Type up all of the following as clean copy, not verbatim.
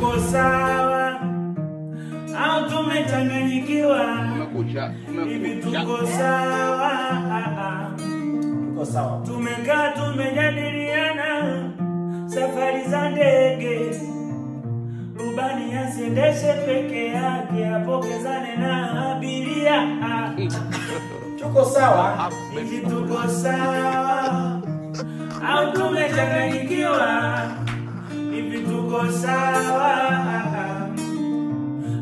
tuko sawa au tumechanganyikiwa? Hivi tuko sawa? Tuko sawa. Tumekaa tumejadiliana safari za ndege, rubani asiendeshe peke yake, apokezane na abiria. Tuko sawa. Hivi tuko sawa au tumechanganyikiwa? Hivi tuko sawa?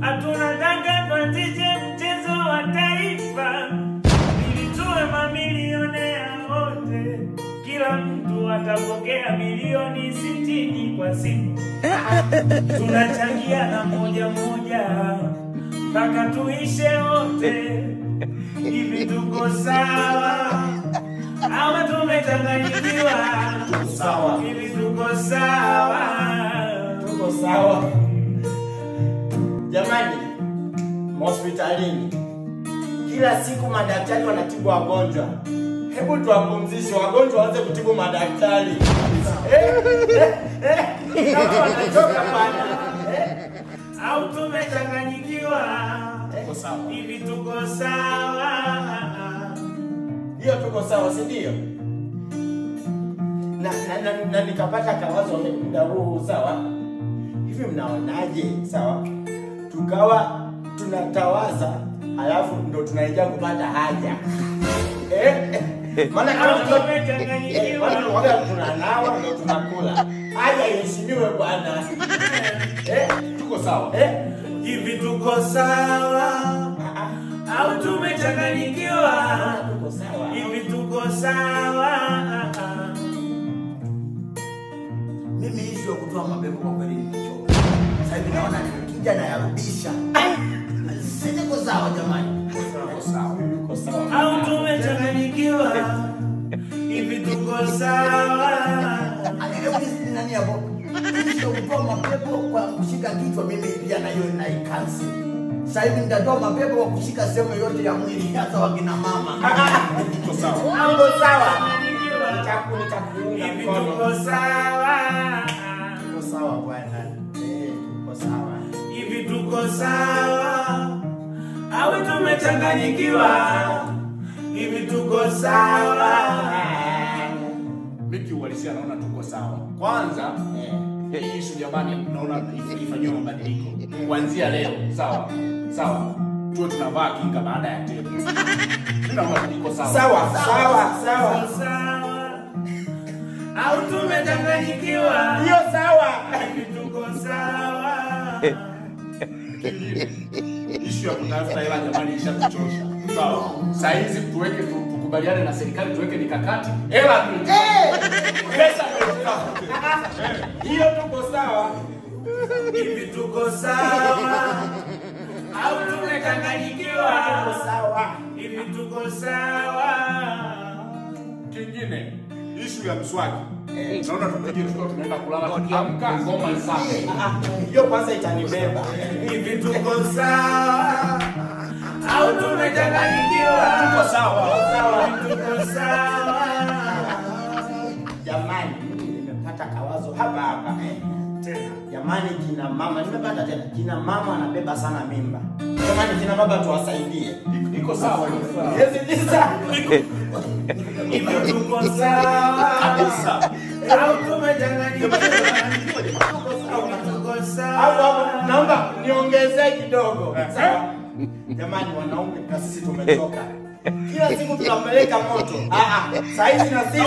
Hatuna taka tuanzishe mchezo wa taifa ili tuwe mamilionea wote, kila mtu atapokea milioni 60 kwa siku. Tunachangia na moja mpaka tuishe wote. Hivi tuko sawa au tumechanganyikiwa? Sawa. Hivi tuko sawa? Tuko sawa. Jamani, hospitalini kila siku madaktari wanatibu wagonjwa. Hebu tuwapumzishe wagonjwa waanze kutibu madaktari. Kama wanachoka bana. Au tumechanganyikiwa? Tuko sawa. Hivi tuko sawa? Hiyo tuko sawa, si ndio? Na nikapata kawazo muda huu, sawa? Hivi mnaonaje, sawa? Tukawa tunatawaza, alafu ndo tunaingia kupata haja. Maana kama tumechanganyikiwa, tunanawa ndo tunakula. Haja iheshimiwe bwana. Tuko sawa. Hivi tuko sawa au tumechanganyikiwa? Tuko sawa. Hivi tuko sawa? Mimi hizo kutoa mapepo kwa kweli nimechoka. Sasa hivi naona nikija na yarudisha. Siko sawa jamani. Tuko sawa. Tuko sawa. Au tumechanganyikiwa? Hivi tuko sawa? Hebu nani hapo? Hizo kutoa mapepo kwa kushika kichwa, mimi pia na hiyo naikansi. Sasa hivi nitatoa mapepo kwa kushika sehemu yote ya mwili, hata wakina mama. Tuko sawa. Tuko sawa? Nitakuunga Hivi mkono. tuko sawa? Tuko sawa bwana. Tuko sawa. Hivi tuko sawa au tumechanganyikiwa? Hivi tuko sawa? Miki uhalisia naona tuko sawa. Kwanza hii issue jamani, naona ifanywe mabadiliko kuanzia leo, sawa? Sawa. Tuwe tunavaa kinga baada ya tendo. Mimi naona tuko sawa. Sawa. Sawa au tumechanganyikiwa? Hiyo sawa. Hivi tuko sawa? Issue ya kutafuta hela jamani ishatuchosha. Sawa. Sasa hizi tuweke tukubaliane na serikali, tuweke mikakati. Hela ni pesa Hiyo tuko sawa. Hivi tuko sawa au tumechanganyikiwa? Sawa. Hivi tuko sawa? kingine. Issue ya mswaki. Naona tupige tukao tunaenda kulala tukiamka ngoma safi. Hiyo kwanza itanibeba. Hivi tuko sawa au tumechanganyikiwa? Tuko sawa. Tuko sawa. Jamani, nimepata kawazo hapa. Tena. Jamani, kina mama, nimepata tena. Kina mama wanabeba sana mimba. Jamani, kina baba tuwasaidie. Iko sawa hiyo. Yes, Hivi tuko sawa Kabisa. au tumechanganyikiwa? Tuko sawa. Hapo naomba niongezee kidogo. Sawa? Jamani, wanaume na sisi tumechoka. Kila siku tunampeleka moto. Saizi na sisi